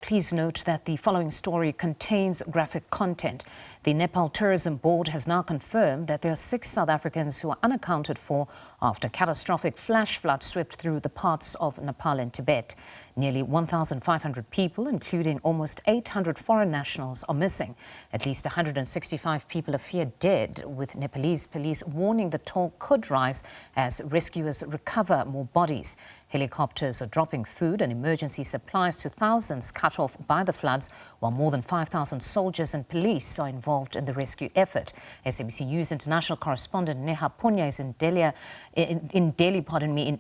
Please note that the following story contains graphic content. The Nepal Tourism Board has now confirmed that there are 6 South Africans who are unaccounted for after catastrophic flash flood swept through the parts of Nepal and Tibet. Nearly 1,500 people, including almost 800 foreign nationals, are missing. At least 165 people are feared dead, with Nepalese police warning the toll could rise as rescuers recover more bodies. Helicopters are dropping food and emergency supplies to thousands cut off by the floods, while more than 5,000 soldiers and police are involved in the rescue effort. SABC News international correspondent Neha Poonia is in Delhi, in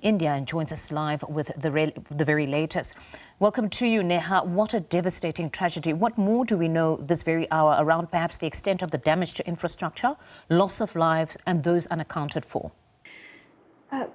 India, and joins us live with the very latest. Welcome to you, Neha. What a devastating tragedy. What more do we know this very hour around perhaps the extent of the damage to infrastructure, loss of lives, and those unaccounted for?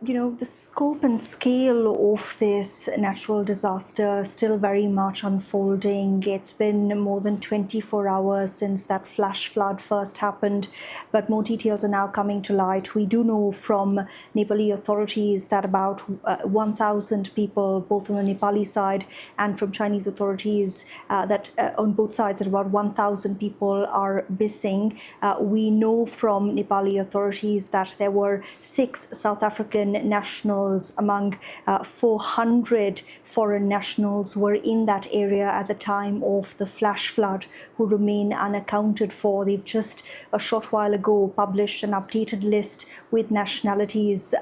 The scope and scale of this natural disaster still very much unfolding. It's been more than 24 hours since that flash flood first happened, but more details are now coming to light. We do know from Nepali authorities that about 1,000 people, both on the Nepali side and from Chinese authorities, that on both sides, that about 1,000 people are missing. We know from Nepali authorities that there were 6 South African nationals among 400 foreign nationals were in that area at the time of the flash flood who remain unaccounted for. They've just a short while ago published an updated list with nationalities.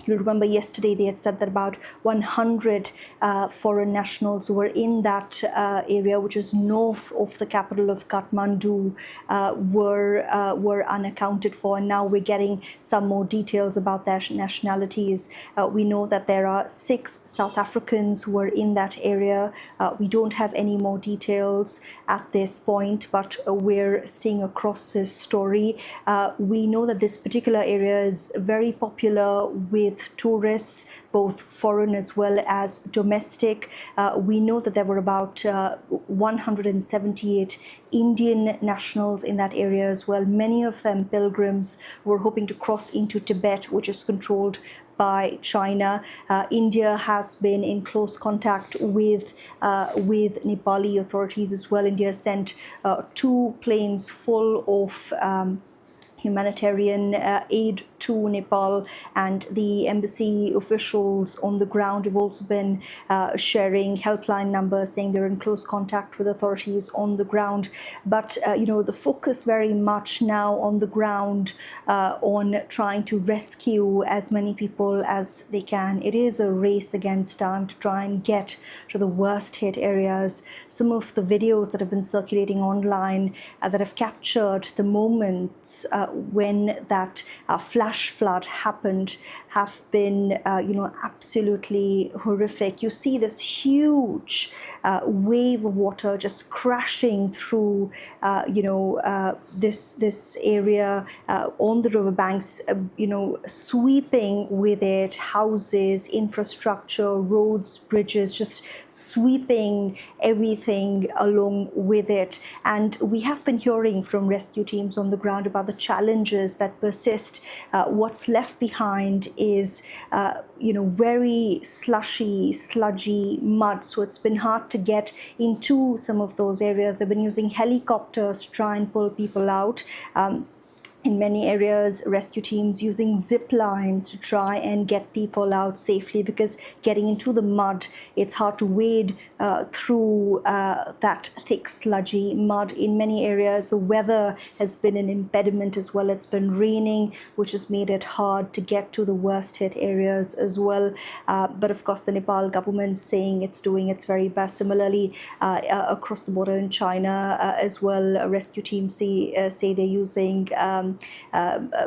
You'll remember yesterday they had said that about 100 foreign nationals who were in that area, which is north of the capital of Kathmandu, were unaccounted for. And now we're getting some more details about their nationalities. We know that there are 6 South Africans who were in that area. We don't have any more details at this point, but we're staying across this story. We know that this particular area is very popular with tourists, both foreign as well as domestic. We know that there were about 178 Indian nationals in that area as well. Many of them pilgrims who were hoping to cross into Tibet, which is controlled by China. India has been in close contact with Nepali authorities as well. India sent 2 planes full of humanitarian aid to Nepal, and the embassy officials on the ground have also been sharing helpline numbers saying they're in close contact with authorities on the ground. But the focus very much now on the ground on trying to rescue as many people as they can. It is a race against time to try and get to the worst hit areas. Some of the videos that have been circulating online that have captured the moments when that flash flood happened have been absolutely horrific. You see this huge wave of water just crashing through this area on the riverbanks, sweeping with it houses, infrastructure, roads, bridges, just sweeping everything along with it. And we have been hearing from rescue teams on the ground about the challenges that persist. What's left behind is, very sludgy mud. So it's been hard to get into some of those areas. They've been using helicopters to try and pull people out. In many areas, rescue teams using zip lines to try and get people out safely, because getting into the mud, it's hard to wade through that thick, sludgy mud. In many areas, the weather has been an impediment as well. It's been raining, which has made it hard to get to the worst hit areas as well. But of course, the Nepal government saying it's doing its very best. Similarly, across the border in China as well, rescue teams say they're using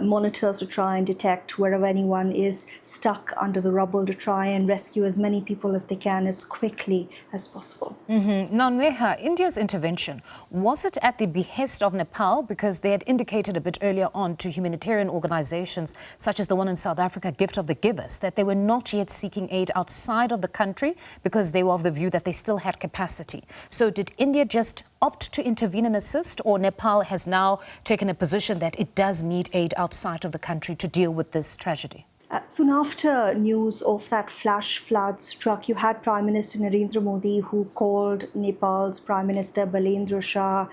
monitors to try and detect wherever anyone is stuck under the rubble, to try and rescue as many people as they can as quickly as possible. Now, Neha, India's intervention, was it at the behest of Nepal? Because they had indicated a bit earlier on to humanitarian organizations such as the one in South Africa, Gift of the Givers, that they were not yet seeking aid outside of the country because they were of the view that they still had capacity. So did India just opt to intervene and assist, or Nepal has now taken a position that it does need aid outside of the country to deal with this tragedy? Soon after news of that flash flood struck, you had Prime Minister Narendra Modi, who called Nepal's Prime Minister Balendra Shah.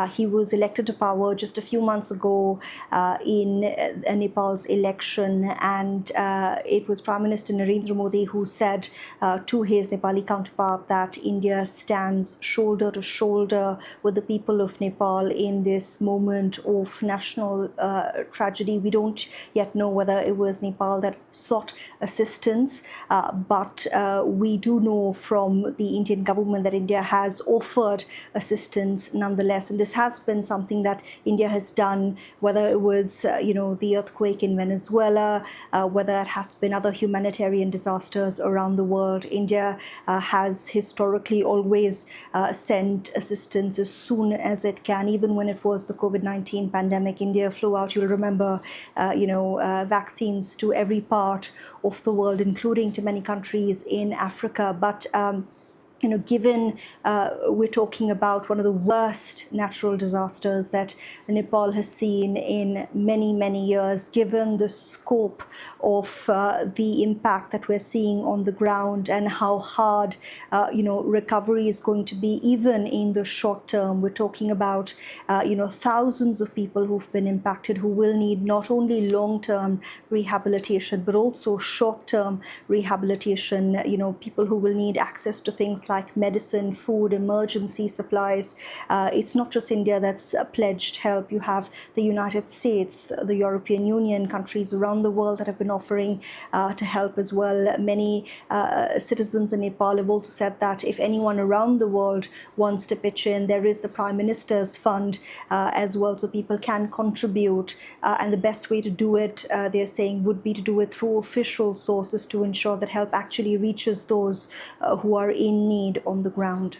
He was elected to power just a few months ago in Nepal's election, and it was Prime Minister Narendra Modi who said to his Nepali counterpart that India stands shoulder to shoulder with the people of Nepal in this moment of national tragedy. We don't yet know whether it was Nepal that sought assistance, but we do know from the Indian government that India has offered assistance nonetheless, and this has been something that India has done, whether it was the earthquake in Venezuela, whether it has been other humanitarian disasters around the world. India has historically always sent assistance as soon as it can. Even when it was the COVID-19 pandemic, India flew out, you'll remember, vaccines to every part of the world, including to many countries in Africa. But given we're talking about one of the worst natural disasters that Nepal has seen in many, many years, given the scope of the impact that we're seeing on the ground and how hard, recovery is going to be, even in the short term. We're talking about, thousands of people who've been impacted, who will need not only long-term rehabilitation, but also short-term rehabilitation, people who will need access to things like medicine, food, emergency supplies. It's not just India that's pledged help. You have the United States, the European Union, countries around the world that have been offering to help as well. Many citizens in Nepal have also said that if anyone around the world wants to pitch in, there is the Prime Minister's Fund as well, so people can contribute. And the best way to do it, they're saying, would be to do it through official sources to ensure that help actually reaches those who are in need on the ground.